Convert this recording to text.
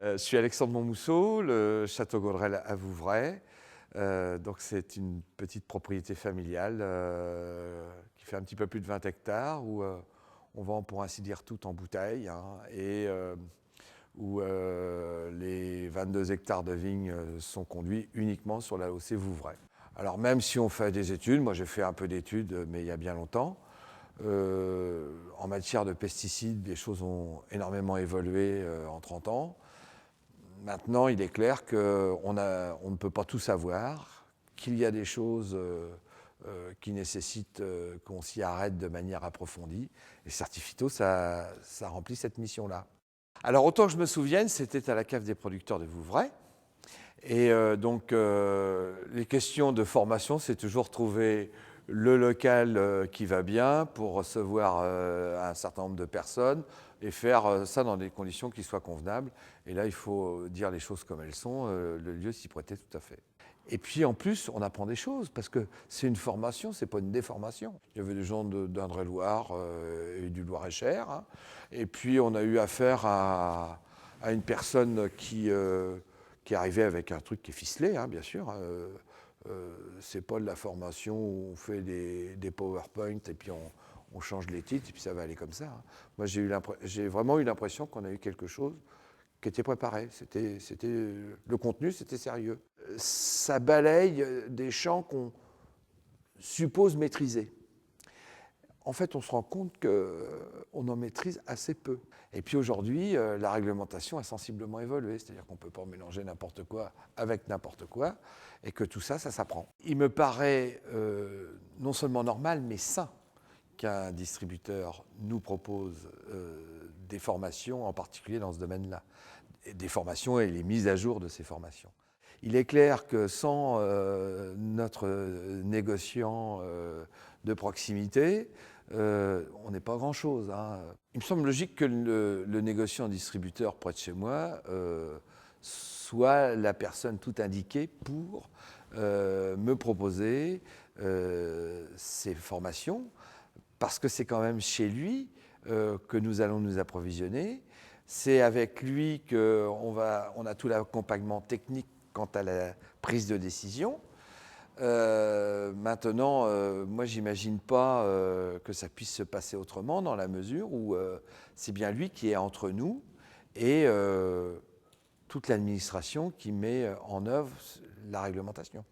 Je suis Alexandre Montmousseau, le château Gaudrel à Vouvray. Donc c'est une petite propriété familiale qui fait un petit peu plus de 20 hectares où on vend pour ainsi dire tout en bouteille, hein, et où les 22 hectares de vignes sont conduits uniquement sur l'AOC Vouvray. Alors même si on fait des études, moi j'ai fait un peu d'études mais il y a bien longtemps, en matière de pesticides, les choses ont énormément évolué en 30 ans. Maintenant, il est clair qu'on ne peut pas tout savoir, qu'il y a des choses qui nécessitent qu'on s'y arrête de manière approfondie. Et Certiphyto, ça remplit cette mission-là. Alors, autant que je me souvienne, c'était à la cave des producteurs de Vouvray. Et donc, les questions de formation, c'est toujours trouver le local qui va bien pour recevoir un certain nombre de personnes et faire ça dans des conditions qui soient convenables. Et là, il faut dire les choses comme elles sont. Le lieu s'y prêtait tout à fait. Et puis en plus, on apprend des choses parce que c'est une formation, c'est pas une déformation. Il y avait des gens d'Indre-et-Loire et du Loir-et-Cher, hein. Et puis on a eu affaire à une personne qui arrivait avec un truc qui est ficelé, hein, bien sûr. C'est pas de la formation où on fait des PowerPoint et puis on change les titres et puis ça va aller comme ça, hein. Moi, j'ai vraiment eu l'impression qu'on a eu quelque chose qui était préparé. Le contenu, c'était sérieux. Ça balaye des champs qu'on suppose maîtriser. En fait, on se rend compte qu'on en maîtrise assez peu. Et puis aujourd'hui, la réglementation a sensiblement évolué, c'est-à-dire qu'on ne peut pas mélanger n'importe quoi avec n'importe quoi, et que tout ça, ça s'apprend. Il me paraît non seulement normal, mais sain qu'un distributeur nous propose des formations, en particulier dans ce domaine-là, des formations et les mises à jour de ces formations. Il est clair que sans notre négociant de proximité, on n'est pas grand-chose, hein. Il me semble logique que le négociant distributeur près de chez moi soit la personne tout indiquée pour me proposer ces formations, parce que c'est quand même chez lui que nous allons nous approvisionner. C'est avec lui qu'on a tout l'accompagnement technique quant à la prise de décision. Maintenant, moi, j'imagine pas que ça puisse se passer autrement dans la mesure où c'est bien lui qui est entre nous et toute l'administration qui met en œuvre la réglementation.